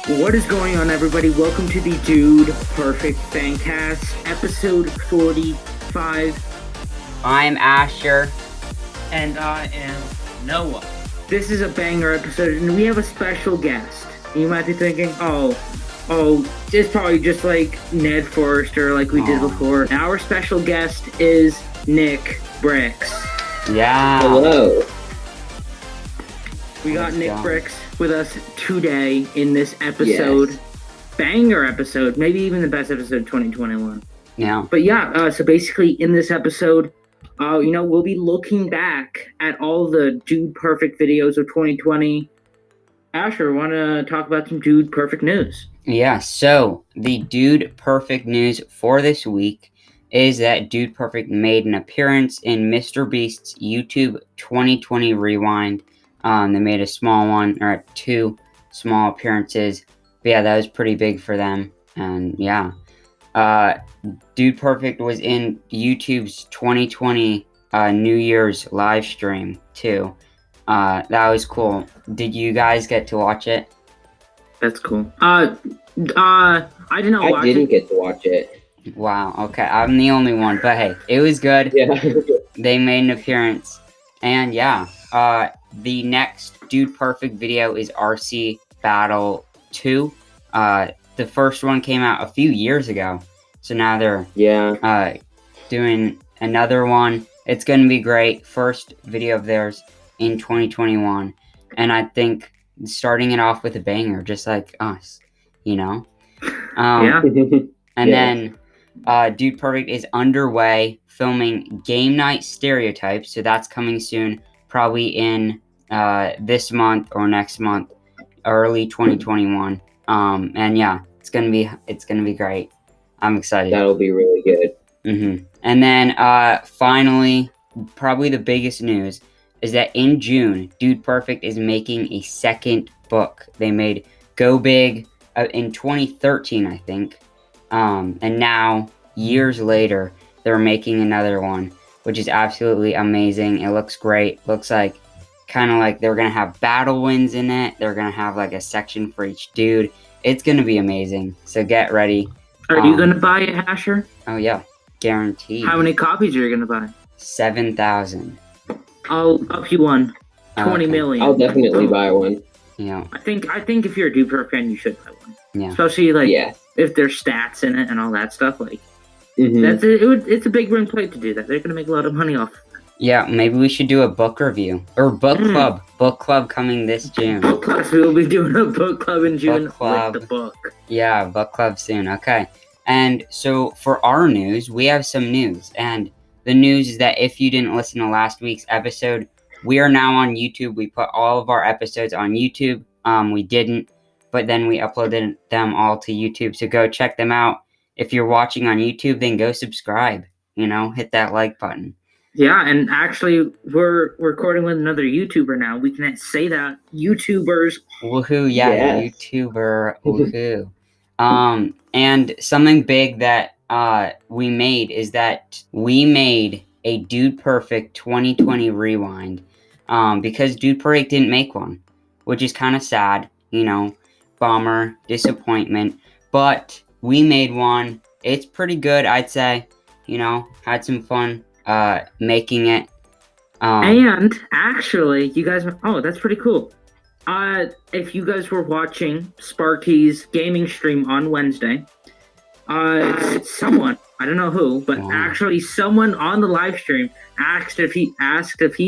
What is going on, everybody? Welcome to the Dude Perfect Fancast, episode 45. I'm Asher. And I am Noah. This is a banger episode, and we have a special guest. You might be thinking, oh, it's probably just like Ned Forrester like we did before. Our special guest is Nick Bricks. Yeah. Hello. We got Nick Bricks with us today in this episode. Yes. Banger episode, maybe even the best episode of 2021. Yeah. But yeah, so basically in this episode, we'll be looking back at all the Dude Perfect videos of 2020. Asher, want to talk about some Dude Perfect news? Yeah, so the Dude Perfect news for this week is that Dude Perfect made an appearance in Mr. Beast's YouTube 2020 Rewind. They made a small one, or 2 small appearances. But yeah, that was pretty big for them. And yeah, Dude Perfect was in YouTube's 2020 New Year's live stream too. That was cool. Did you guys get to watch it? That's cool. I did not watch it. I didn't get to watch it. Wow, okay. I'm the only one, but hey, it was good. Yeah. They made an appearance. And yeah, the next Dude Perfect video is RC Battle 2. The first one came out a few years ago. So now they're doing another one. It's going to be great. First video of theirs in 2021. And I think starting it off with a banger, just like us, you know? Yeah. And then Dude Perfect is underway filming Game Night Stereotypes. So that's coming soon, probably in this month or next month, early 2021. And yeah, it's gonna be great. I'm excited. That'll be really good. Mm-hmm. And then finally, probably the biggest news is that in June, Dude Perfect is making a second book. They made Go Big in 2013, I think. And now, years later, they're making another one, which is absolutely amazing. It looks great. Looks like kind of like they're going to have battle wins in it. They're going to have like a section for each dude. It's going to be amazing. So get ready. Are you going to buy it, Asher? Oh, yeah. Guaranteed. How many copies are you going to buy? 7,000. I'll up you one. 20 million. I'll definitely buy one. Yeah. I think if you're a Dude Perfect fan, you should buy one. Yeah. Especially if there's stats in it and all that stuff. Like Mm-hmm. it's a big ring plate to do that. They're gonna make a lot of money off. Yeah, maybe we should do a book review or book club. Book club coming this June. Book club. We will be doing a book club in June with the book. Yeah, book club soon. Okay. And so for our news, we have some news. And the news is that if you didn't listen to last week's episode, we are now on YouTube. We put all of our episodes on YouTube. We didn't, but then we uploaded them all to YouTube. So go check them out. If you're watching on YouTube, then go subscribe. Hit that like button. Yeah, and actually, we're recording with another YouTuber now. We can say that. YouTubers. Woohoo, yeah, yes. YouTuber, woohoo. And something big that we made is that we made a Dude Perfect 2020 Rewind because Dude Perfect didn't make one, which is kind of sad, bummer, disappointment, but we made one. It's pretty good, I'd say, had some fun making it. And actually, you guys, that's pretty cool. If you guys were watching Sparky's gaming stream on Wednesday, someone, I don't know who, but actually someone on the live stream asked if he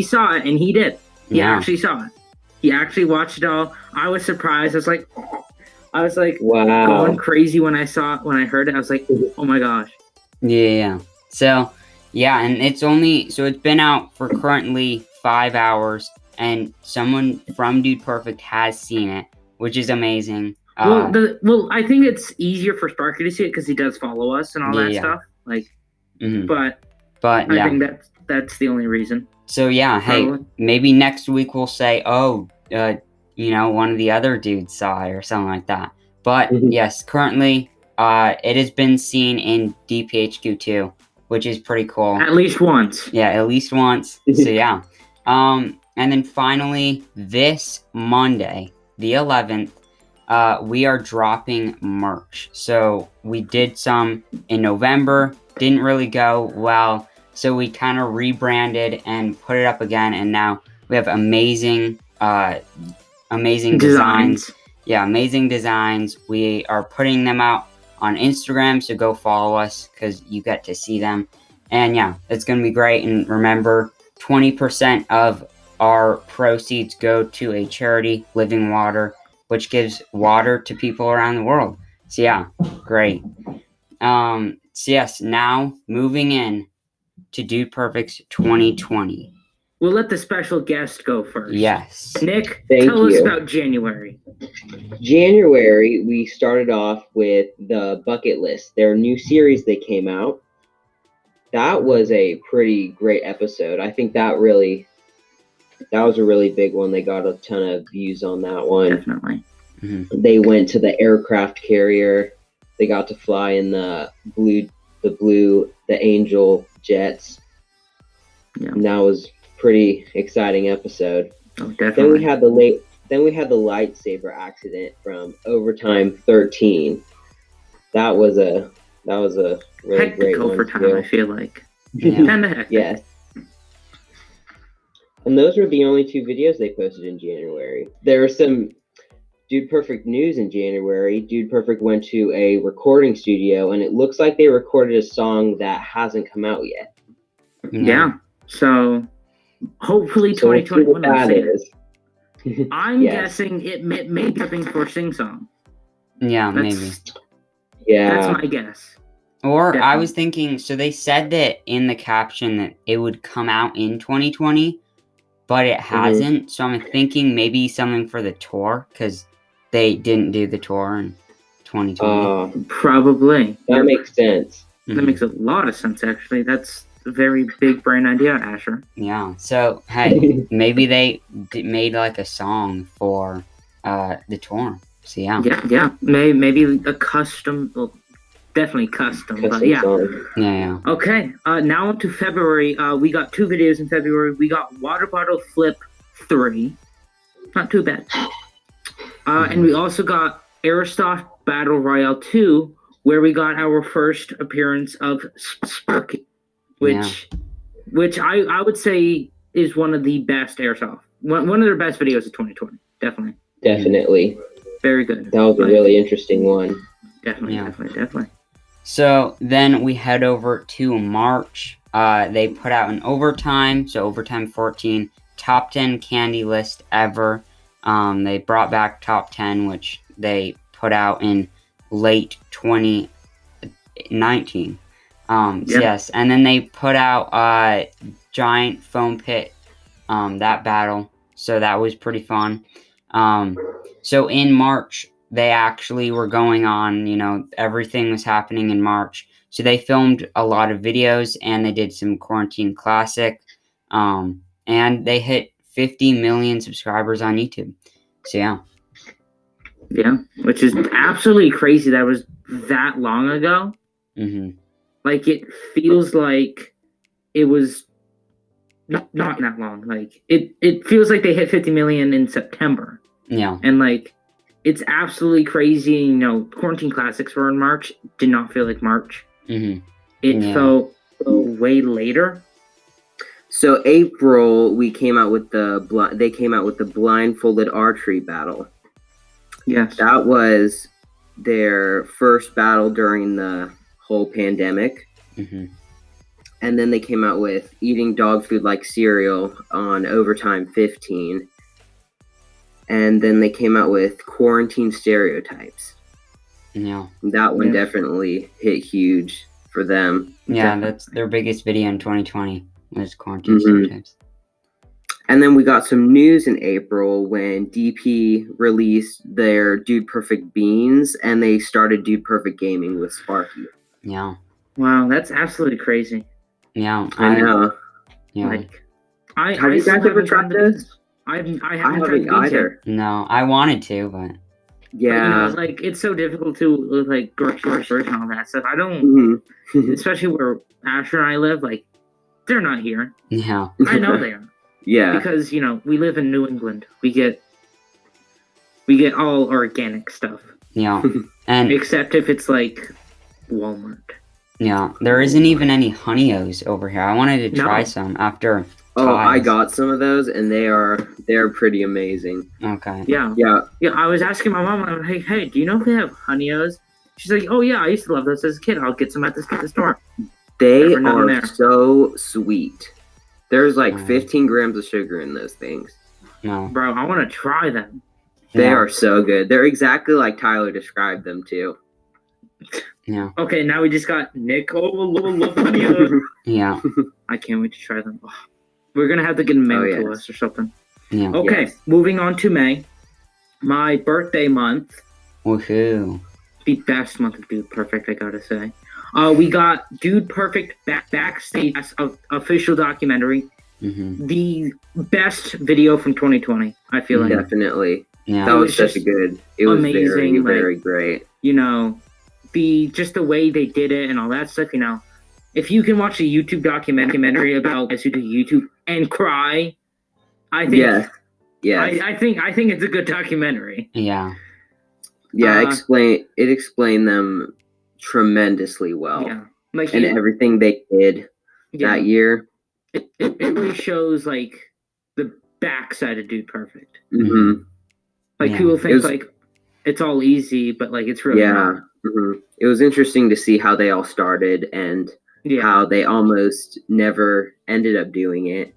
saw it, and he did. He actually saw it. He actually watched it all. I was surprised. I was like, wow, going crazy when I heard it. I was like, oh my gosh. Yeah. So, yeah, and it's been out for currently 5 hours, and someone from Dude Perfect has seen it, which is amazing. Well, I think it's easier for Sparky to see it because he does follow us and all that stuff. Like, but I think that's the only reason. So yeah, hey, maybe next week we'll say, one of the other dudes saw it or something like that. But yes, currently, it has been seen in DPHQ2, which is pretty cool. At least once. Yeah, at least once. So yeah. And then finally, this Monday, the 11th, we are dropping merch. So we did some in November, didn't really go well. So we kind of rebranded and put it up again. And now we have amazing designs. Yeah, amazing designs. We are putting them out on Instagram. So go follow us because you get to see them. And yeah, it's going to be great. And remember, 20% of our proceeds go to a charity, Living Water, which gives water to people around the world. So yeah, great. So yes, now moving in to Dude Perfect's 2020. We'll let the special guest go first. Yes. Nick, Thank tell us you. about January. January, we started off with the Bucket List, their new series they came out. That was a pretty great episode. I think that was a really big one. They got a ton of views on that one. Definitely. Mm-hmm. They went to the aircraft carrier. They got to fly in the Angel jets. Yeah. And that was pretty exciting episode. Oh, definitely. Then we had the lightsaber accident from Overtime 13. That was a really hectic great one overtime, too. I feel like. Yeah. Kind of hectic. Yes. And those were the only two videos they posted in January. There were some Dude Perfect news in January. Dude Perfect went to a recording studio, and it looks like they recorded a song that hasn't come out yet. Yeah. So hopefully So we'll see 2021 what that will see it. is. I'm Yes. guessing it may be something for Sing Song. Yeah, That's, maybe. Yeah. That's my guess. Or I Definitely. was thinking, so they said that in the caption that it would come out in 2020, but it hasn't. So I'm thinking maybe something for the tour, because they didn't do the tour in 2020. Probably. That makes sense. That makes a lot of sense, actually. That's a very big brain idea, Asher. Yeah. So, hey, maybe they made like a song for the tour. So, yeah. Yeah. Maybe a custom, well, definitely custom, but Custom yeah. song. Yeah. Okay, now to February. We got 2 videos in February. We got Water Bottle Flip 3. Not too bad. And we also got Aerosoft Battle Royale 2, where we got our first appearance of Sparky, which I would say is one of the best Airsoft. One of their best videos of 2020. Definitely. Very good. That was a really interesting one. Definitely. So then we head over to March. They put out an Overtime, so Overtime 14, top 10 candy list ever. They brought back top 10, which they put out in late 2019. Yes, and then they put out Giant Foam Pit, that battle. So that was pretty fun. So in March, they actually were going on, everything was happening in March. So they filmed a lot of videos and they did some quarantine classic. And they hit 50 million subscribers on YouTube. So yeah. Yeah, which is absolutely crazy that was that long ago. Mm-hmm. Like, it feels like it was not that long. Like, it feels like they hit 50 million in September. Yeah. And, like, it's absolutely crazy. Quarantine classics were in March. Did not feel like March. Mm-hmm. It felt way later. So April, they came out with the blindfolded archery battle. Yes. That was their first battle during the whole pandemic. Mm-hmm. And then they came out with eating dog food like cereal on Overtime 15. And then they came out with quarantine stereotypes. Yeah. That one definitely hit huge for them. Yeah, that's their biggest video in 2020 was quarantine stereotypes. And then we got some news in April when DP released their Dude Perfect Beans and they started Dude Perfect Gaming with Sparky. Yeah. Wow, that's absolutely crazy. Yeah. I know. Yeah. Like, have you guys ever tried this? I haven't tried haven't the beans either. yet. No, I wanted to, but Yeah. But, it's so difficult to like grocery stores and all that stuff. I don't, especially where Asher and I live. Like, they're not here. yeah. I know they are. Yeah. Because we live in New England. We get We get all organic stuff, Yeah, and except if it's like Walmart. yeah, there isn't even any Honey-O's over here. I wanted to try No. some after. Oh, I ties. got some of those, and they're pretty amazing. Okay. Yeah. Yeah. Yeah, I was asking my mom, I'm like, hey, do you know if they have Honey-O's? She's like, oh yeah, I used to love those as a kid. I'll get some at the store. They Never known are there. so sweet. There's like Mm. 15 grams of sugar in those things. No. Bro, I want to try them. They Yeah. are so good. They're exactly like Tyler described them too. Yeah. Okay, now we just got Nick. Oh, love Honey-O's. Yeah. I can't wait to try them. Oh, we're going to have to get them mailed to yes. us or something. Yeah. Okay, Yes. moving on to May. My birthday month. Woohoo. The best month of Dude Perfect, I gotta say. We got Dude Perfect backstage official documentary. Mm-hmm. The best video from 2020, I feel like. Definitely. Yeah. That It was was such a just good. It was very, amazing, like- very great. You know, the way they did it and all that stuff, you know. If you can watch a YouTube documentary about guys who do YouTube and cry, I think Yes. Yes. I think it's a good documentary. Yeah. Yeah. uh, It explained them tremendously well, Yeah. Like and it- everything they did yeah. that year. It really shows like the backside of Dude Perfect. Mm-hmm. Like Yeah. people think was- like it's all easy, but like it's really Yeah. not. Mm-hmm. It was interesting to see how they all started and Yeah. how they almost never ended up doing it,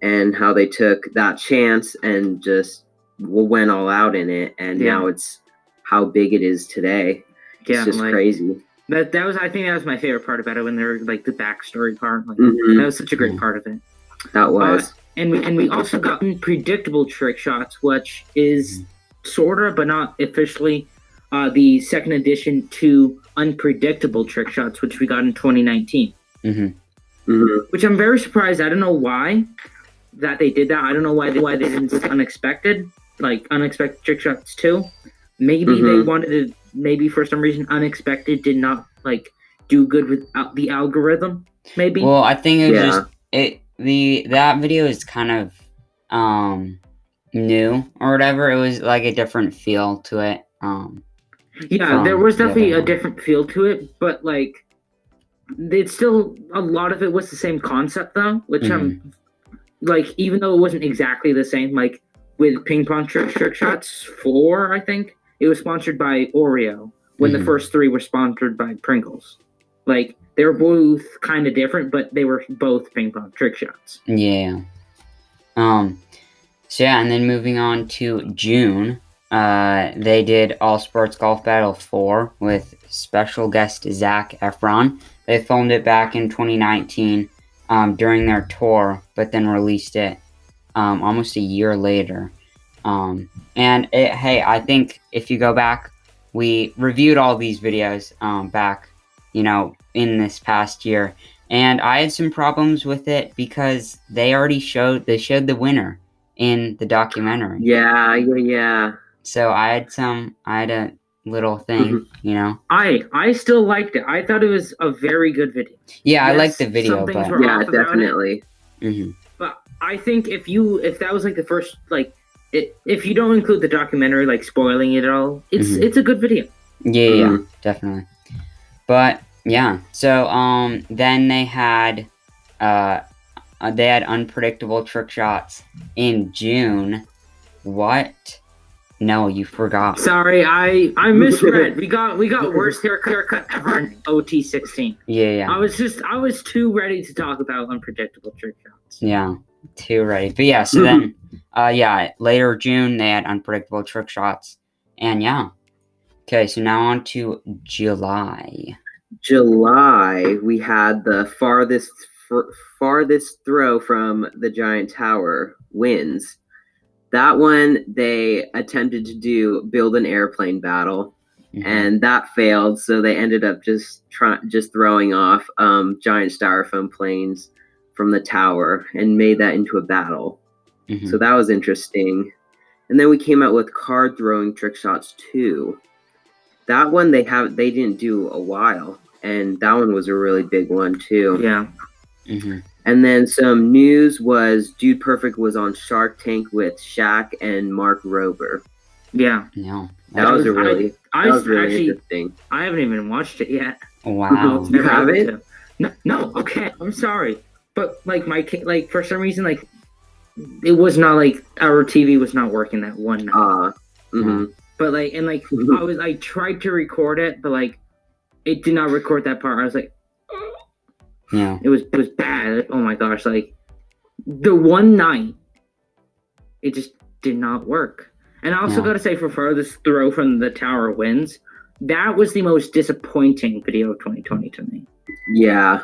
and how they took that chance and just went all out in it, and Yeah. now it's how big it is today. It's Yeah, just like, crazy. That was I think that was my favorite part about it when they're like the backstory part. Like Mhm. that was such a great part of it. That was. And we also got unpredictable trick shots, which is sort of but not officially the second addition to unpredictable trick shots, which we got in 2019. Mm-hmm. Mhm. Which I'm very surprised. I don't know why that they did that. I don't know why they didn't say unexpected trick shots too. Maybe they wanted to. Maybe for some reason unexpected did not like do good with the algorithm. Maybe. Well, I think it was Yeah. just that video is kind of new or whatever. It was like a different feel to it. Yeah, there was the definitely other a one. different feel to it, but like it's still a lot of it was the same concept though, which I'm like even though it wasn't exactly the same, like with ping pong trick shots 4, I think it was sponsored by Oreo when the Mhm. first 3 were sponsored by Pringles. Like they were both kind of different, but they were both ping pong trick shots. Yeah. So yeah, and then moving on to June, they did All Sports Golf Battle 4 with special guest Zac Efron. They filmed it back in 2019 during their tour, but then released it almost a year later. Hey, I think if you go back, we reviewed all these videos back, in this past year. And I had some problems with it because they showed the winner in the documentary. Yeah. So I had a little thing, I still liked it. I thought it was a very good video. Yeah, I Yes, liked the video, some things but were Yeah, off about it. definitely. Mhm. But I think if that was like the first if you don't include the documentary like spoiling it at all, it's a good video. Yeah, definitely. But yeah, so then they had unpredictable trick shots in June. What? No, you forgot. Sorry, I misread. we got worst haircut ever in OT16. Yeah. I was too ready to talk about unpredictable trick shots. Yeah, too right. But yeah, so then, later June, they had unpredictable trick shots. And yeah. Okay, so now on to July. July, we had the farthest throw from the giant tower wins. That one, they attempted to build an airplane battle, and that failed. So they ended up just throwing off giant styrofoam planes from the tower and made that into a battle. Mhm. So that was interesting. And then we came out with card throwing trick shots 2. That one they didn't do a while, and that one was a really big one too. Yeah. Mhm. And then some news was Dude Perfect was on Shark Tank with Shaq and Mark Rober. Yeah. No. That was really actually, interesting. I haven't even watched it yet. Wow. You Never able haven't? to. No, okay. I'm sorry, but like for some reason, like it was not like our TV was not working that one night. Mm-hmm. But like I tried to record it, but like it did not record that part. I was like, Yeah. it was bad. Oh my gosh! Like the one night, it just did not work. And I also Yeah. gotta say, for Farthest Throw from the Tower Wins, that was the most disappointing video of 2020 to me. Yeah.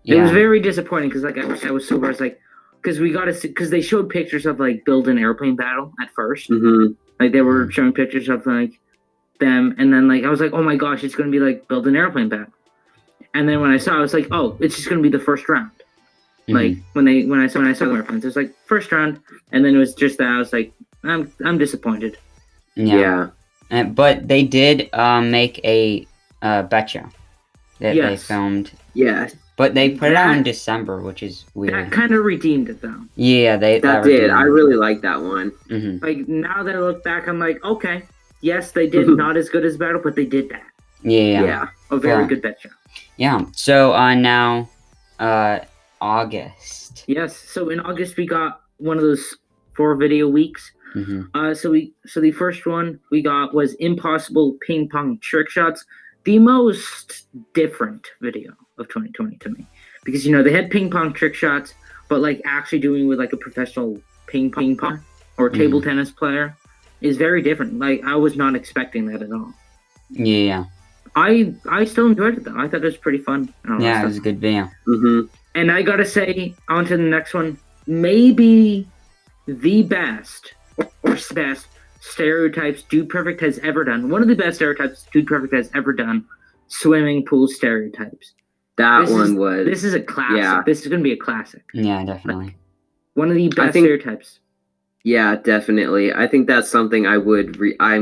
It was Yeah. very disappointing because like I was super. I was like, because we got to see, because they showed pictures of like build an airplane battle at first. Mm-hmm. Like they were showing pictures of like them, and then like I was like, oh my gosh, it's gonna be like build an airplane battle. And then when I saw, I was like, oh, it's just gonna be the first round. Like when I saw the airplanes, it was like first round, and then it was just that. I was like, I'm disappointed. Yeah. But they did make a betcha that they Yes. filmed. Yes. But they put it out in That- December, which is weird. That kind of redeemed it though. Yeah, That did. redeemed I it. really like that one. Mhm. Like now that I look back, I'm like, okay, yes, they did not as good as battle, but they did that. Yeah. A very Yeah. good betcha. Yeah. So now August. Yes. So in August we got one of those 4 video weeks. Mm-hmm. So the first one we got was Impossible Ping Pong Trick Shots, the most different video of 2020 to me, because they had ping pong trick shots, but like actually doing with like a professional ping pong or table tennis player is very different. Like I was not expecting that at all. Yeah. I still enjoyed it though. I thought it was pretty fun. And all that Yeah, it stuff. was a good video. Mm-hmm. And I gotta say, on to the next one, maybe the best or best stereotypes Dude Perfect has ever done. One of the best stereotypes Dude Perfect has ever done, swimming pool stereotypes. This is a classic. Yeah. This is gonna be a classic. Yeah, definitely. One of the best think- stereotypes. Yeah, definitely. I think that's something I'm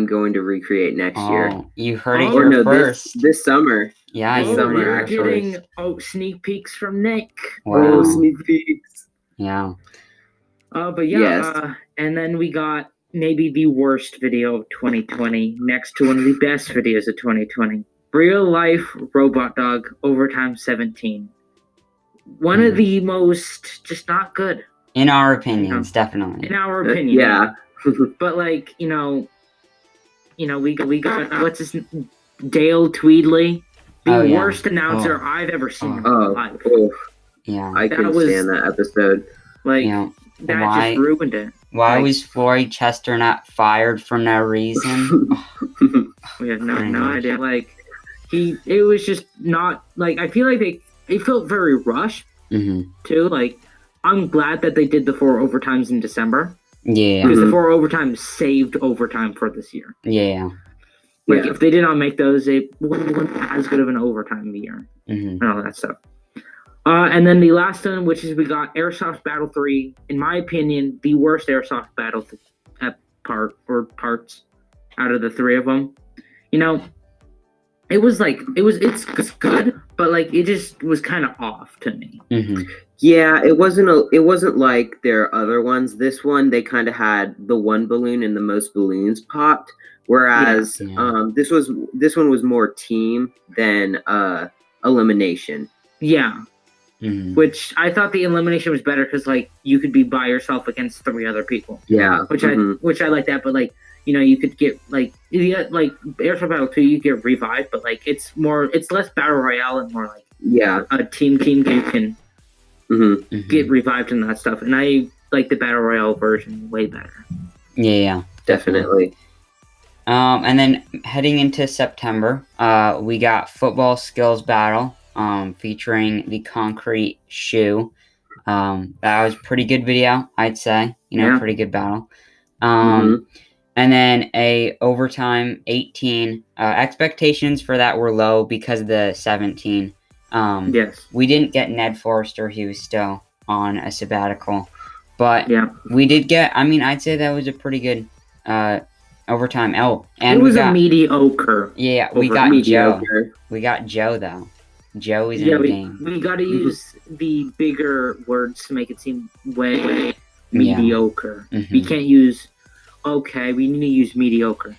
going to recreate next year. Oh, you heard it Oh, here Or no, first. this summer. Yeah, this you summer, You're actually. getting sneak peeks from Nick. Wow. Oh, sneak peeks. Yeah. But yeah, Yes. and then we got maybe the worst video of 2020 next to one of the best videos of 2020. Real life robot dog overtime 17. One of the most just not good In our opinions, definitely. in our opinion. Yeah. But like, we got what's his Dale Tweedley, the Oh, yeah. worst announcer I've ever seen in my Oh, life. Yeah. I couldn't was- stand that episode. Like Yeah. that Why- just ruined it. Why Like- was Floyd Chesternut fired for no reason? We have no Pretty much. idea. Like it was just not like I feel like it felt very rushed Mm-hmm. too. Like I'm glad that they did the 4 overtimes in December Yeah. because the Mhm. 4 overtimes saved overtime for this year. Yeah. Like Yeah. if they did not make those, it wouldn't be as good of an overtime year Mm-hmm. and all that stuff. And then the last one, which is we got Airsoft Battle 3. In my opinion, the worst Airsoft Battle parts out of the 3 of them. It's good, but like it just was kind of off to me. Mm-hmm. Yeah, it wasn't like their other ones. This one they kind of had the one balloon and the most balloons popped, whereas Yeah. this one was more team than elimination. Yeah, Mm-hmm. which I thought the elimination was better because like you could be by yourself against 3 other people, Yeah. which mhm. I like that. But like you could get like Airsoft Battle 2, you get revived, but like it's less battle royale and more like Yeah. a team game you can hmm get revived and that stuff. And I like the battle royale version way better. Yeah. Definitely. And then heading into September, we got football skills battle, featuring the concrete shoe. That was pretty good video, I'd say. Yeah. Pretty good battle. Mhm. And then a overtime 18. Expectations for that were low because of the 17. Yes. We didn't get Ned Forrester. He was still on a sabbatical. But Yeah. we did get, I'd say that was a pretty good overtime. Oh, and It was we got, a mediocre. yeah, we over- got Joe. Mediocre. We got Joe, though. Joe is in Yeah, the we game. got to use the bigger words to make it seem way mediocre. Mhm. We can't use okay, we need to use mediocre.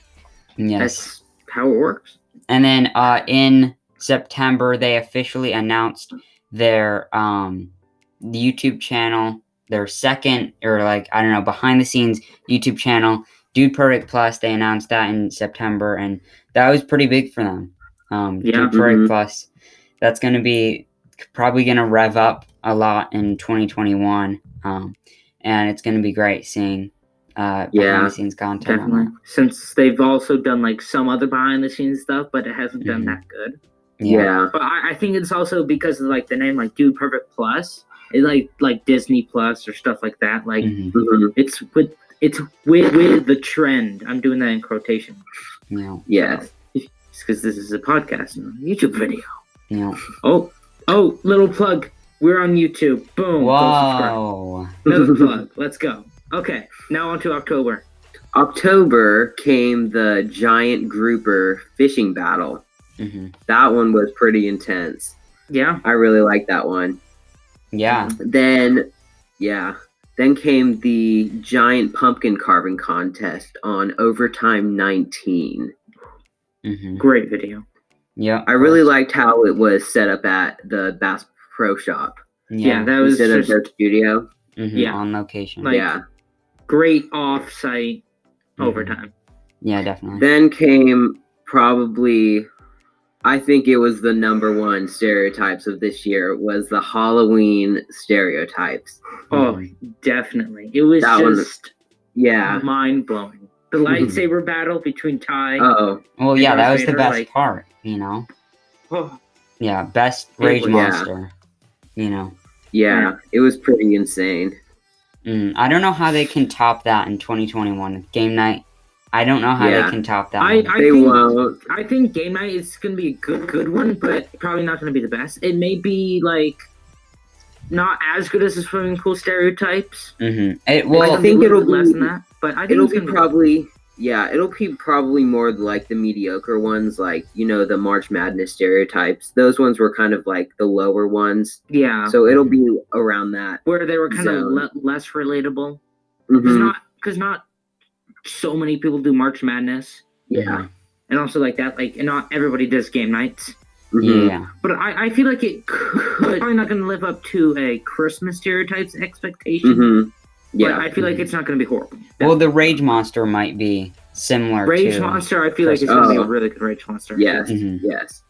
Yes. That's how it works. And then in September, they officially announced their YouTube channel, their second, or like, I don't know, behind the scenes YouTube channel, Dude Perfect Plus. They announced that in September, and that was pretty big for them. Dude Perfect Plus, that's going to be probably going to rev up a lot in 2021. And it's going to be great seeing behind the scenes content. Definitely. Since they've also done like some other behind the scenes stuff, but it hasn't done that good. Yeah. But I think it's also because of like the name, like Dude Perfect Plus, it's like Disney Plus or stuff like that. Like it's with the trend. I'm doing that in quotation. Yeah. Yes. It's because this is a podcast, not a YouTube video. Yeah. Oh, little plug. We're on YouTube. Boom. Whoa. Another plug. Let's go. Okay, now on to October. October came the giant grouper fishing battle. That one was pretty intense. Yeah. I really like that one. Yeah. Then came the giant pumpkin carving contest on Overtime 19. Great video. Yeah. I really liked how it was set up at the Bass Pro Shop. Yeah, that was instead just of their studio. On location. Like, great off-site overtime. Yeah, definitely. Then came probably, I think it was the number one stereotypes of this year, was the Halloween stereotypes. Oh, definitely. It was That just Yeah. mind-blowing. The lightsaber battle between Ty. Oh. Well, yeah, that was the Vader, best like- part, you know? Oh, Yeah, best Rage was- Monster, you know? Yeah, it was pretty insane. I don't know how they can top that in 2021. Game night, I don't know how they can top that. I think game night is going to be a good one, but probably not going to be the best. It may be, like, not as good as the swimming pool stereotypes. I think it'll be less than that, but I think it'll be probably it'll be probably more like the mediocre ones, like, you know, the March Madness stereotypes. Those ones were kind of like the lower ones. Yeah. So it'll be around that where they were kind of less relatable. Mhm. Because not so many people do March Madness. Yeah. And also like that, like, and not everybody does game nights. Mhm. Yeah. But I feel like it could probably not going to live up to a Christmas stereotypes expectation. Yeah. But I feel like it's not going to be horrible. Well, the Rage Monster might be similar Rage to... Monster, I feel like it's going to be a really good Rage Monster. Yes. Yes.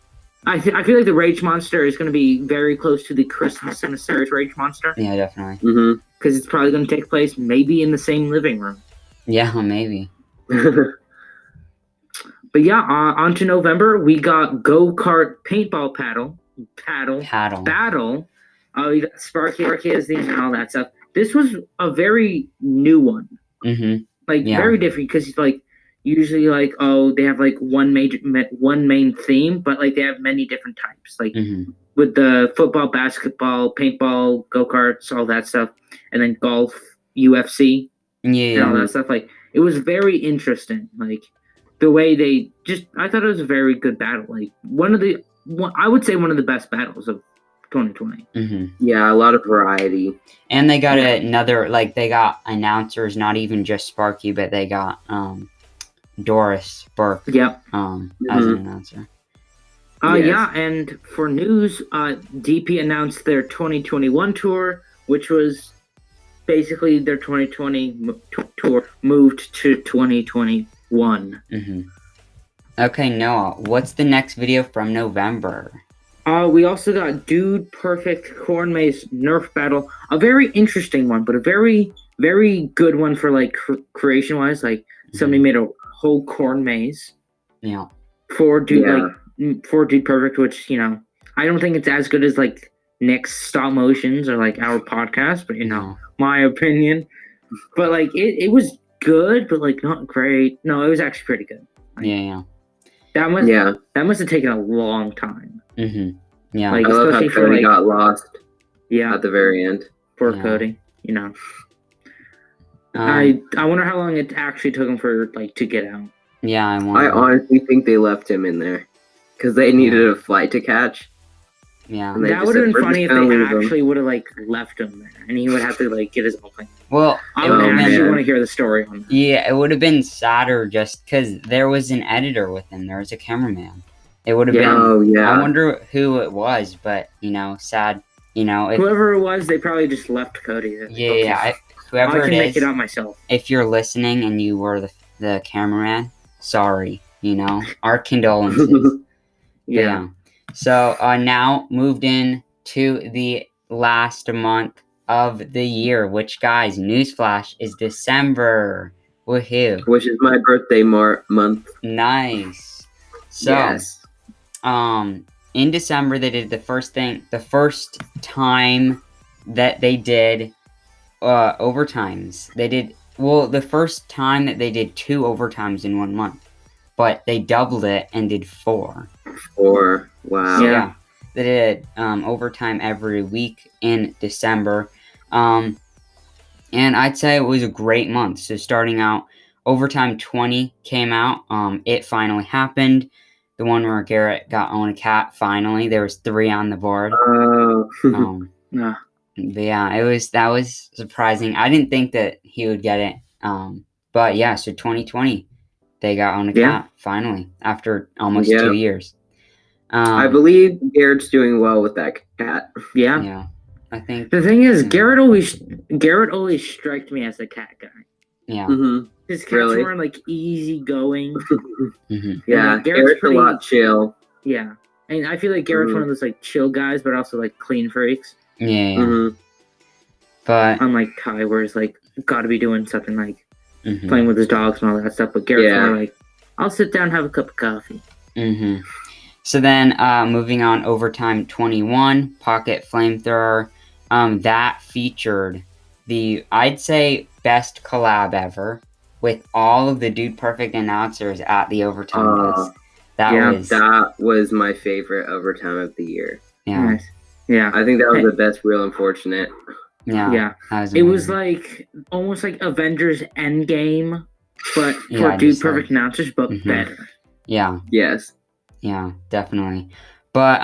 I feel like the Rage Monster is going to be very close to the Christmas in a Series Rage Monster. Yeah, definitely. Because it's probably going to take place maybe in the same living room. Yeah, maybe. But yeah, on to November, we got go-kart paintball paddle. Battle. Oh, you got Sparky has these and all that stuff. This was a very new one. Very different, because like usually like, oh, they have like one main theme, but like they have many different types, like with the football, basketball, paintball, go-karts, all that stuff, and then golf, UFC, and all that stuff. Like, it was very interesting. Like, the way they I thought it was a very good battle. Like, I would say one of the best battles of 2020. Yeah, a lot of variety. And they got another, like, they got announcers, not even just Sparky, but they got Doris Burke as an announcer. Yeah, and for news, DP announced their 2021 tour, which was basically their 2020 tour moved to 2021. Okay, Noah, what's the next video from November? We also got Dude Perfect Corn Maze Nerf Battle. A very interesting one, but a very, very good one for, like, creation-wise. Like, somebody made a whole corn maze. Yeah. For Dude Perfect, which, you know, I don't think it's as good as, like, Nick's stop motions or, like, our podcast, but, you know, my opinion. But, like, it was good, but, like, not great. No, it was actually pretty good. Like, That must have taken a long time. Yeah. Like, I love how especially for, Cody like, got lost at the very end. Poor Cody, you know. I wonder how long it actually took him for, like, to get out. Yeah, I honestly think they left him in there because they needed a flight to catch. Yeah. And they That just would have said, been "We're funny just if gonna they leave him." actually would have like left him there, and he would have to like get his own thing. Well, I it would would have actually been. want to hear the story on that. Yeah, it would have been sadder just because there was an editor with him. There was a cameraman. It would have Yeah. been. Oh yeah. I wonder who it was, but sad. If, Whoever it was, they probably just left Cody. They're like, okay, whoever I can it make is, it out myself. if you're listening and you were the cameraman, sorry. Our condolences. Yeah. So now moved in to the last month of the year, which, guys, newsflash, is December. Woohoo! Which is my birthday month. Nice. So, Yes. in December they did the first time that they did overtimes. They did the first time that they did 2 overtimes in 1 month, but they doubled it and did 4. 4. Wow. So, Yeah. they did overtime every week in December. And I'd say it was a great month. So starting out, overtime 20 came out. It finally happened. The one where Garrett got Own a Cat, finally. There was 3 on the board. Oh. Yeah. But yeah, that was surprising. I didn't think that he would get it. But yeah, so 2020, they got Own a Yeah. Cat, finally, after almost Yeah. 2 years. I believe Garrett's doing well with that cat. Yeah. Yeah, I think. The thing is, Yeah. Garrett always struck me as the cat guy. Yeah. Mm-hmm. His cats Really? were like easygoing. Mm-hmm. Yeah, like, Garrett's Garrett's a lot chill. Yeah. And I feel like Garrett's one of those like chill guys, but also like clean freaks. Yeah. Mm-hmm. But Unlike Kai, where he's like got to be doing something like mhm. playing with his dogs and all that stuff. But Garrett's Yeah. more like, I'll sit down and have a cup of coffee. Mm-hmm. So then, moving on, overtime 21, Pocket Flamethrower. That featured I'd say, best collab ever, with all of the Dude Perfect announcers at the overtime desk. That was my favorite overtime of the year. Yeah. Nice. Yeah. I think that was the best Real Unfortunate. Yeah. That was It was amazing. like almost like Avengers Endgame, but for Yeah, Dude just Perfect like- announcers, but Mhm. better. Yeah. Yes. Yeah, definitely. But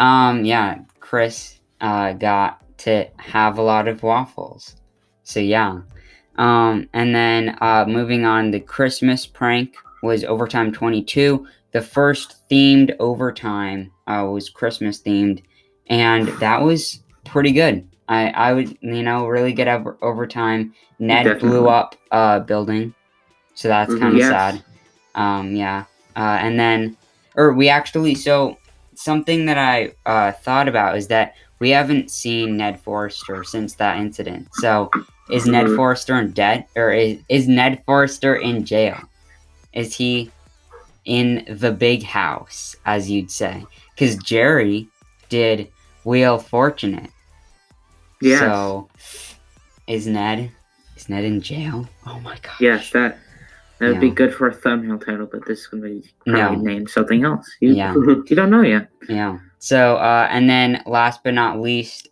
Chris got to have a lot of waffles. So yeah. And then moving on, the Christmas prank was overtime 22. The first themed overtime was Christmas themed, and that was pretty good. I would really good overtime. Ned Definitely. blew up a building, so that's kind of Yes. sad. And then so something that I thought about is that we haven't seen Ned Forrester since that incident. So is Ned Mhm. Forrester dead, or is Ned Forrester in jail? Is he in the big house, as you'd say? Because Jerry did Wheel Fortunate. Yes. So is Ned in jail? Oh my gosh. Yes, that would be Yeah. good for a thumbnail title, but this is going to be probably No. named something else. Yeah. You don't know yet. Yeah. So, and then last but not least,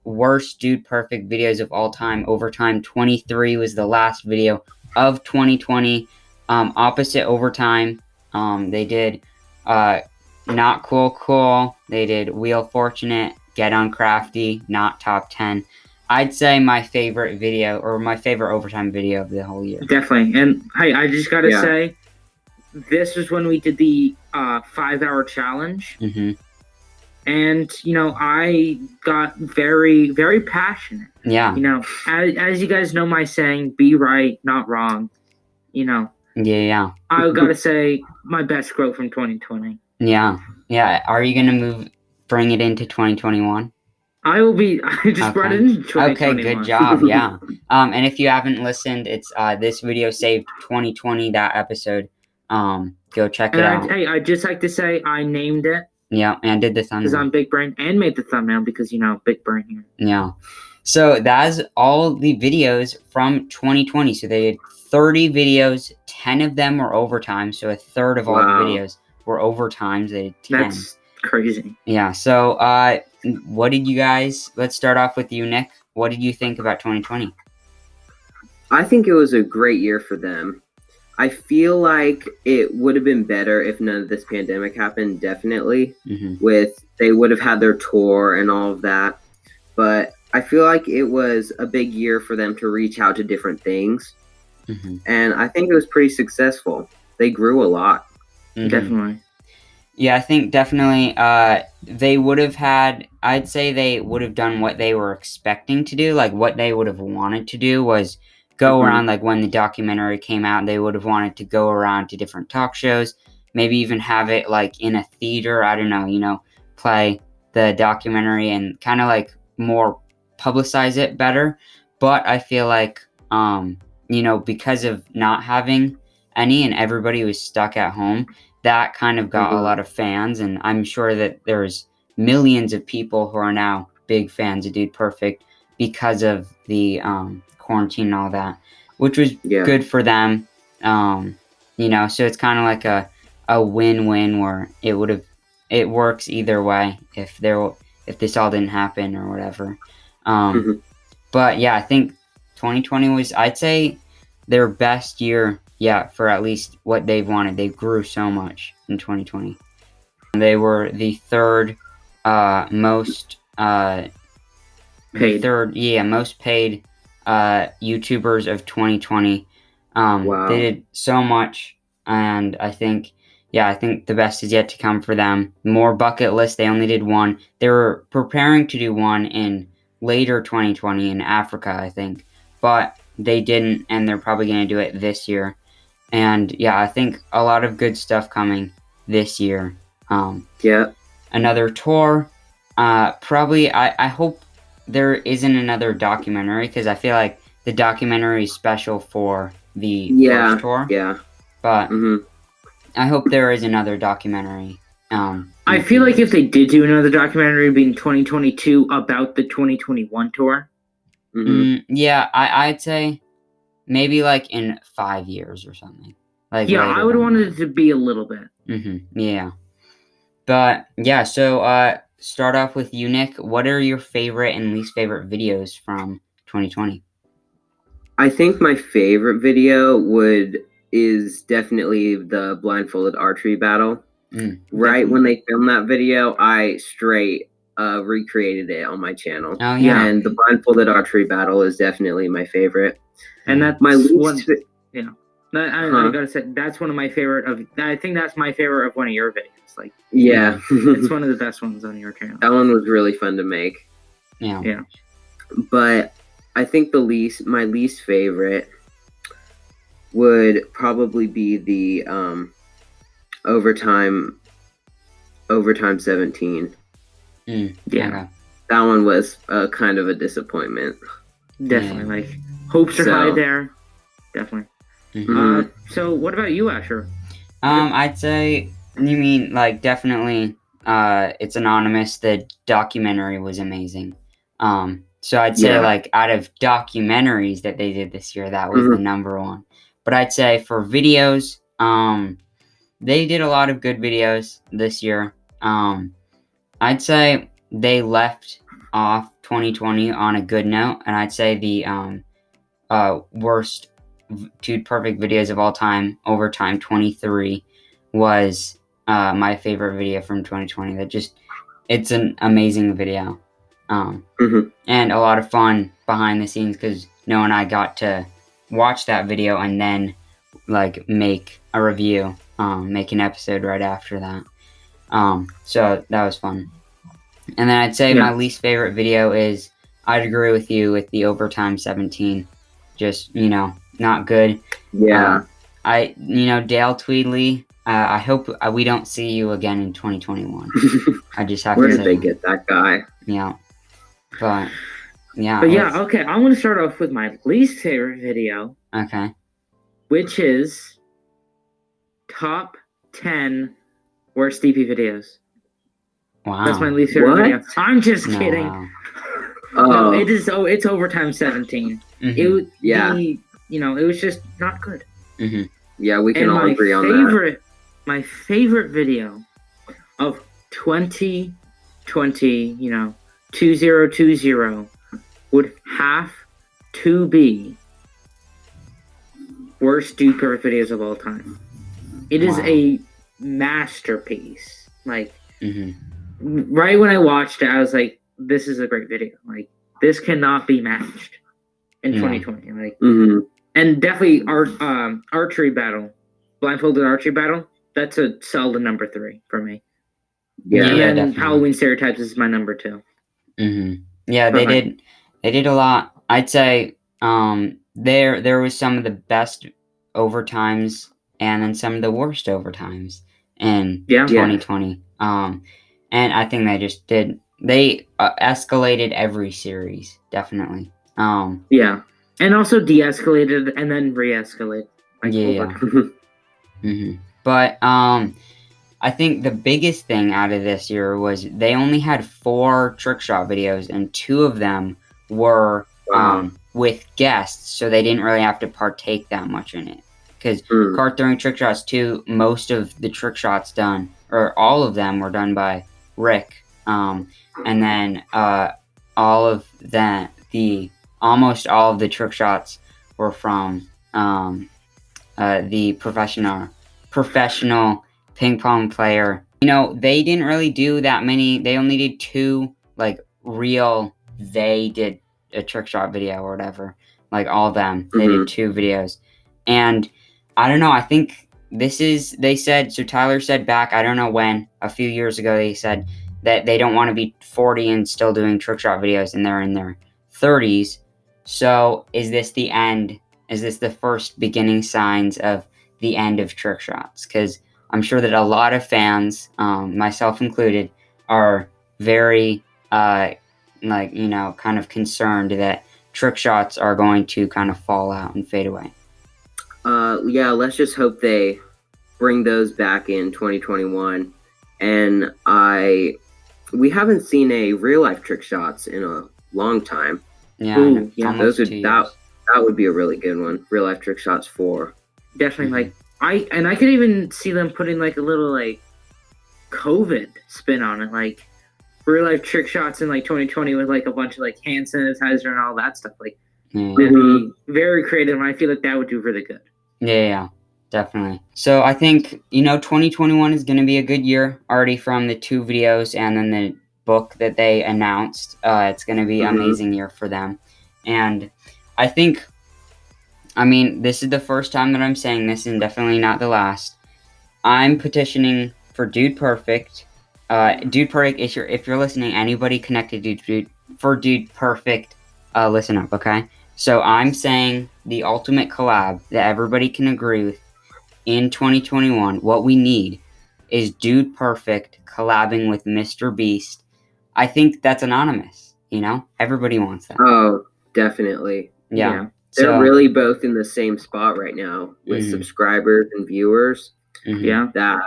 worst Dude Perfect videos of all time. Overtime 23 was the last video of 2020. Opposite overtime, they did Not Cool. They did Wheel Fortunate, Get on Crafty, not top 10. I'd say my favorite video, or my favorite overtime video of the whole year. Definitely. And hey, I just got to Yeah. say, this is when we did the 5-hour challenge. Mm-hmm. And, I got very, very passionate. Yeah. As you guys know my saying, be right, not wrong. Yeah. I got to say, my best quote from 2020. Yeah. Are you gonna bring it into 2021? I just brought it in 2021. Okay, good job. Yeah. And if you haven't listened, it's this video saved 2020, that episode. Go check it out. I'd just like to say I named it Yeah, and did the because thumbnail. I'm big brain and made the thumbnail because big brain here. Yeah. So that's all the videos from 2020. So they did 30 videos. 10 of them were overtime. So a third of all the Wow. videos were overtimes. They did 10. That's crazy. Yeah. So what did you guys? Let's start off with you, Nick. What did you think about 2020? I think it was a great year for them. I feel like it would have been better if none of this pandemic happened, definitely. They would have had their tour and all of that. But I feel like it was a big year for them to reach out to different things. And I think it was pretty successful. They grew a lot. Definitely. Yeah, I think definitely they would have had, I'd say they would have done what they were expecting to do. Like what they would have wanted to do was go around, like when the documentary came out, they would have wanted to go around to different talk shows, maybe even have it like in a theater, I don't know, play the documentary and kind of like more publicize it better. But I feel like, because of not having any and everybody was stuck at home, that kind of got a lot of fans, and I'm sure that there's millions of people who are now big fans of Dude Perfect because of the quarantine and all that, which was good for them. So it's kind of like a win-win where it works either way if this all didn't happen or whatever. But yeah, I think 2020 was, I'd say, their best year yet for at least what they've wanted. They grew so much in 2020. They were the third most paid YouTubers of 2020. Wow. They did so much, and I think the best is yet to come for them. More bucket list. They only did one. They were preparing to do one in later 2020 in Africa, I think, but they didn't, and they're probably going to do it this year. And yeah, I think a lot of good stuff coming this year. Another tour. Probably, I hope there isn't another documentary, because I feel like the documentary is special for the first tour. Yeah. But I hope there is another documentary. I feel like if they did do another documentary, it'd be in 2022 about the 2021 tour. Yeah, I'd say maybe like in 5 years or something. Like I would want it to be a little bit. Yeah. But yeah, so start off with you, Nick. What are your favorite and least favorite videos from 2020? I think my favorite video is definitely the blindfolded archery battle. Right when they filmed that video, I straight recreated it on my channel. Oh yeah. And the blindfolded archery battle is definitely my favorite. And that's my least one. I gotta say that's one of my favorite. I think that's my favorite of one of your videos. Like it's one of the best ones on your channel. That one was really fun to make. Yeah. But I think my least favorite would probably be the overtime 17. Okay. That one was kind of a disappointment. Definitely, like hopes are high there. Definitely. So what about you, Asher? I'd say, you mean like definitely it's anonymous. The documentary was amazing. So I'd say like out of documentaries that they did this year, that was the number one. But I'd say for videos, they did a lot of good videos this year. I'd say they left off 2020 on a good note, and I'd say the worst Dude Perfect videos of all time, Overtime 23, was my favorite video from 2020. It's an amazing video. And a lot of fun behind the scenes, because Noah and I got to watch that video and then like make a review, make an episode right after that. So that was fun. And then I'd say my least favorite video is, I'd agree with you with the Overtime 17. Just, not good. Yeah. Dale Tweedley, I hope we don't see you again in 2021. I just have Where to did say they that. get that guy? Yeah. But okay, I'm going to start off with my least favorite video. Okay. Which is top 10 worst DP videos. Wow. That's my least favorite video. I'm just kidding. Wow. No, it is. It's Overtime 17. Mhm. It was just not good. Yeah, we can all agree on that. My favorite video of 2020, 2020 would have to be worst Dude Perfect videos of all time. It is Wow. a masterpiece. Like, Mm-hmm. right when I watched it, I was like, this is a great video. Like, this cannot be matched in Yeah. 2020. Like, Mhm. and definitely archery battle, blindfolded archery battle. That's a solid number 3 for me. Yeah. And then definitely. Halloween stereotypes is my number 2. Mm-hmm. Yeah, But they did a lot. I'd say there was some of the best overtimes and then some of the worst overtimes in Yeah. 2020. And I think they escalated every series, definitely. Yeah. And also de-escalated and then re-escalated. Like, Yeah. over time. Mm-hmm. But I think the biggest thing out of this year was they only had 4 trick shot videos, and 2 of them were Wow. with guests, so they didn't really have to partake that much in it. Because Mm. card throwing trick shots too, most of the trick shots done, or all of them, were done by Rick. And then almost all of the trick shots were from the professional ping pong player. You know, they didn't really do that many. They only did 2 like real. They did a trick shot video or whatever. Like all of them, they did 2 videos, and I don't know. I think this is. They said so. Tyler said back. I don't know when. A few years ago, they said that they don't want to be 40 and still doing trick shot videos, and they're in their 30s. So is this the end? Is this the first beginning signs of the end of trick shots? Because I'm sure that a lot of fans, myself included, are very, kind of concerned that trick shots are going to kind of fall out and fade away. Yeah, let's just hope they bring those back in 2021. And we haven't seen a real life trick shots in a long time. Yeah, Ooh, yeah. almost Those 2 would years. that would be a really good one. Real life trick shots 4. Definitely. Mm-hmm. Like, I could even see them putting like a little like COVID spin on it, like real life trick shots in like 2020 with like a bunch of like hand sanitizer and all that stuff. Like, Yeah. it'd be very creative, and I feel like that would do really good. Yeah, definitely. So I think, 2021 is going to be a good year already from the 2 videos and then the book that they announced. It's going to be an amazing year for them. And I think, this is the first time that I'm saying this and definitely not the last. I'm petitioning for Dude Perfect. Dude Perfect, if you're listening, anybody connected to Dude Perfect, listen up, okay? So I'm saying the ultimate collab that everybody can agree with in 2021, what we need is Dude Perfect collabing with Mr. Beast. I think that's anonymous, Everybody wants that. Oh, definitely. Yeah. They're really both in the same spot right now with subscribers and viewers. Mm-hmm. Yeah. That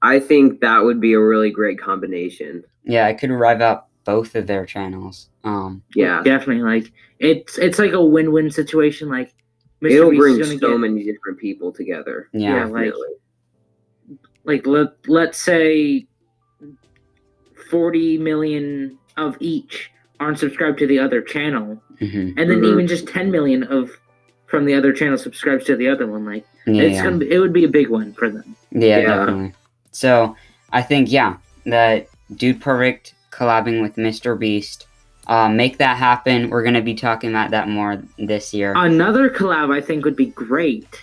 I think that would be a really great combination. Yeah, it could rev up both of their channels. Yeah. Definitely. Like, it's like a win-win situation. Like, Mr. It'll Beast bring is gonna so get, many different people together. Yeah, like let's say 40 million of each aren't subscribed to the other channel, and then even just 10 million from the other channel subscribes to the other one. Like, it would be a big one for them. Yeah, definitely. So I think that Dude Perfect collabing with Mr. Beast, make that happen. We're gonna be talking about that more this year. Another collab I think would be great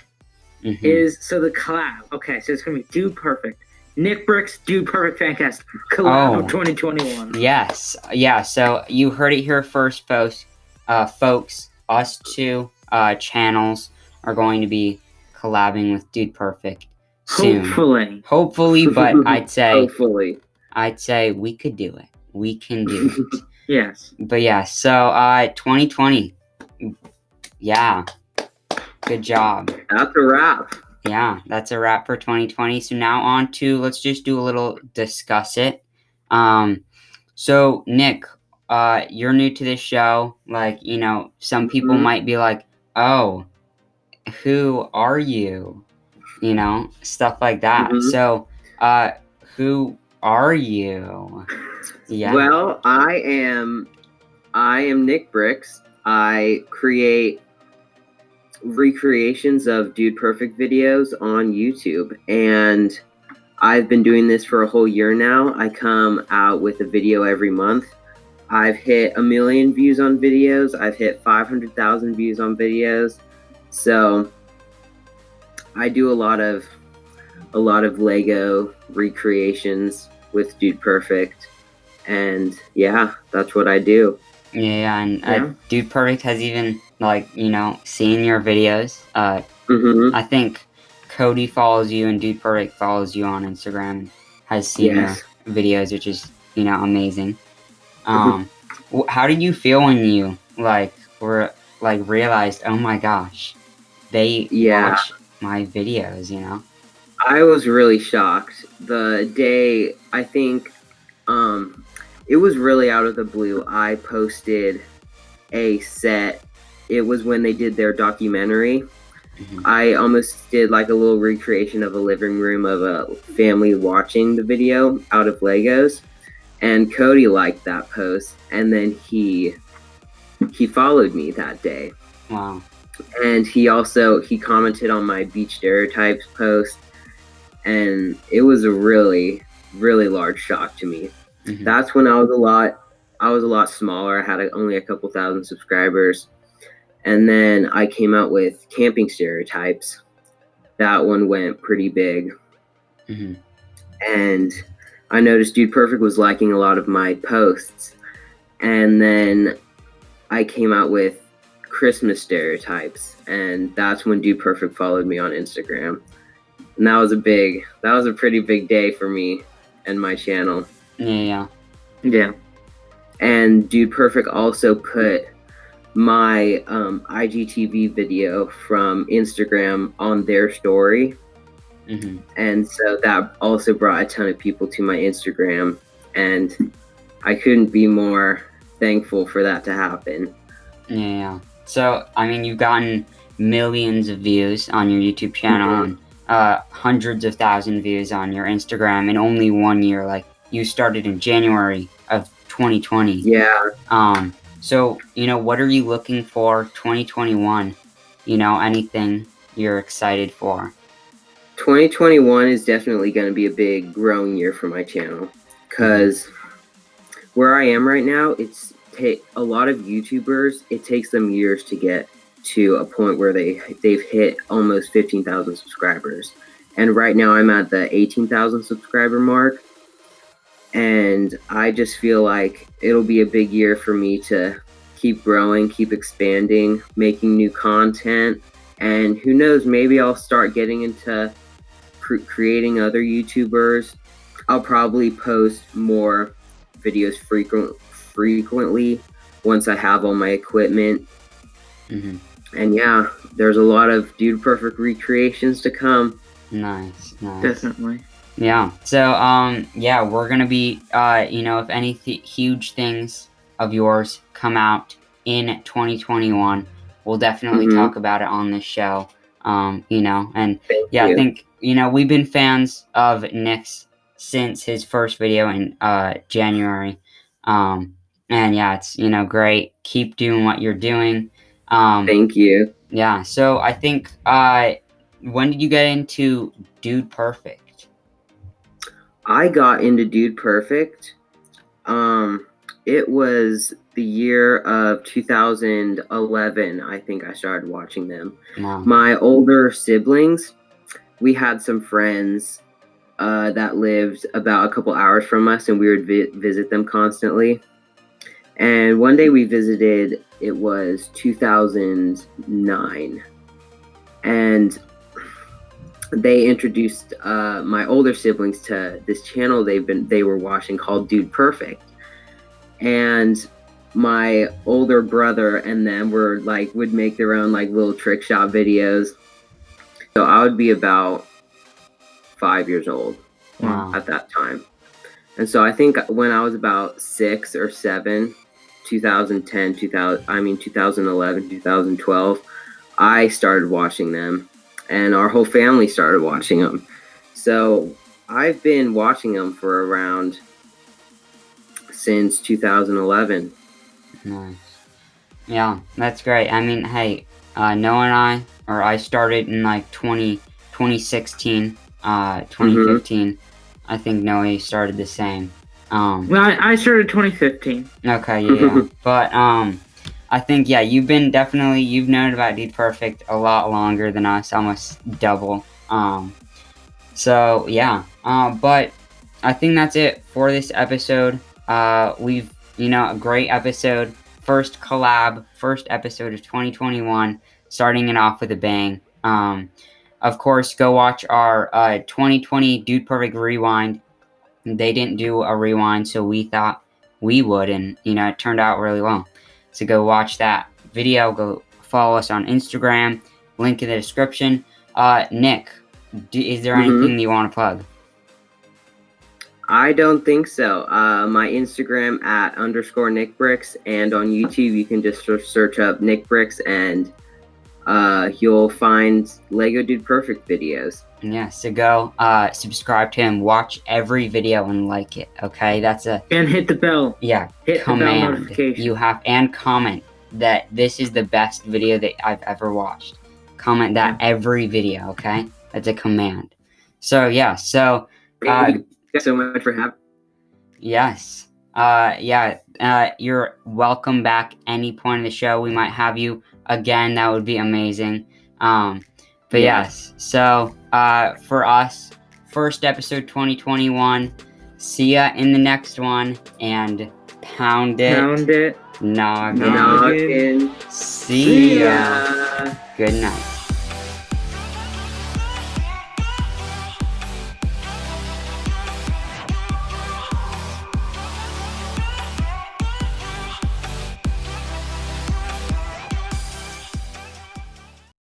is the collab. Okay, so it's gonna be Dude Perfect, Nick Bricks, Dude Perfect Fancast collab of 2021. Yes, yeah. So you heard it here first, folks. Us 2 channels are going to be collabing with Dude Perfect soon. Hopefully, but I'd say we could do it. We can do it. Yes. But yeah, so 2020. Yeah. Good job. That's a wrap. Yeah, that's a wrap for 2020. So now on to, let's just do a little discuss it. So Nick, you're new to this show. Like, some people might be like, oh, who are you? Stuff like that. So, who are you? Yeah. Well, I am Nick Bricks. I create recreations of Dude Perfect videos on YouTube, and I've been doing this for a whole year now. I come out with a video every month. I've hit 1 million views on videos. I've hit 500,000 views on videos. So I do a lot of Lego recreations with Dude Perfect, and yeah, that's what I do. Yeah, and Yeah. Dude Perfect has even seen your videos. Mm-hmm. I think Cody follows you and Dude Perfect follows you on Instagram and has seen Yes. your videos, which is amazing. How did you feel when you were realized, oh my gosh, they Yeah. watch my videos? I was really shocked. The day, I think, it was really out of the blue. I posted a set. It was when they did their documentary. Mhm. I almost did like a little recreation of a living room of a family watching the video out of Legos. And Cody liked that post, and then he followed me that day. Wow. And he commented on my beach stereotypes post, and it was a really, really large shock to me. Mhm. That's when I was a lot smaller. I had only a couple thousand subscribers, and then I came out with camping stereotypes. That one went pretty big, Mhm. and I noticed Dude Perfect was liking a lot of my posts, and then I came out with Christmas stereotypes, and that's when Dude Perfect followed me on Instagram. And that was a pretty big day for me and my channel. Yeah. Yeah. And Dude Perfect also put my IGTV video from Instagram on their story. Mm-hmm. And so that also brought a ton of people to my Instagram, and I couldn't be more thankful for that to happen. Yeah. So, I mean, you've gotten millions of views on your YouTube channel and hundreds of thousand views on your Instagram in only 1 year. Like, you started in January of 2020. Yeah. So, what are you looking for 2021? Anything you're excited for? 2021 is definitely going to be a big growing year for my channel, because where I am right now, a lot of YouTubers, it takes them years to get to a point where they've hit almost 15,000 subscribers. And right now I'm at the 18,000 subscriber mark. And I just feel like it'll be a big year for me to keep growing, keep expanding, making new content. And who knows, maybe I'll start getting into creating other YouTubers. I'll probably post more videos frequently once I have all my equipment. Mm-hmm. And yeah, there's a lot of Dude Perfect recreations to come. Nice. Definitely. Yeah. So, we're gonna be, if any huge things of yours come out in 2021, we'll definitely talk about it on this show. And Thank I you. think we've been fans of Nick's since his first video in January. And yeah, it's great. Keep doing what you're doing. Thank you. Yeah. So I think when did you get into Dude Perfect? I got into Dude Perfect. It was the year of 2011. I think I started watching them. Wow. My older siblings, we had some friends that lived about a couple hours from us, and we would visit them constantly. And one day we visited, it was 2009. And they introduced my older siblings to this channel they were watching called Dude Perfect. And my older brother and them would make their own little trick shot videos. So I would be about 5 years old at that time. And so I think when I was about 6 or 7, 2011, 2012, I started watching them, and our whole family started watching them. So I've been watching them for around since 2011. Nice. Yeah, that's great. I mean, hey, Noah and I started in like 2016, 2015. I think Noah started the same. Well, I started 2015. Okay, yeah. But I think you've known about Dude Perfect a lot longer than us, almost double. So yeah. But I think that's it for this episode. We've a great episode. First collab, first episode of 2021, starting it off with a bang. Of course, go watch our 2020 Dude Perfect Rewind. They didn't do a rewind, so we thought we would, and it turned out really well. So go watch that video. Go follow us on Instagram. Link in the description. Nick, is there anything you want to plug? I don't think so. My Instagram at _NickBricks, and on YouTube you can just search up Nick Bricks, and you'll find Lego Dude Perfect videos. Yeah, so go subscribe to him, watch every video, and like it. Okay, that's a And hit the bell. Yeah, hit command. The bell notification. You have, and comment that this is the best video that I've ever watched. Comment that every video. Okay, that's a command. So yeah, so Thank you so much for having. Yes. You're welcome back any point of the show. We might have you again. That would be amazing. Yes. So, for us, first episode 2021. See ya in the next one, and pound it. Noggin. Noggin. See ya. Good night.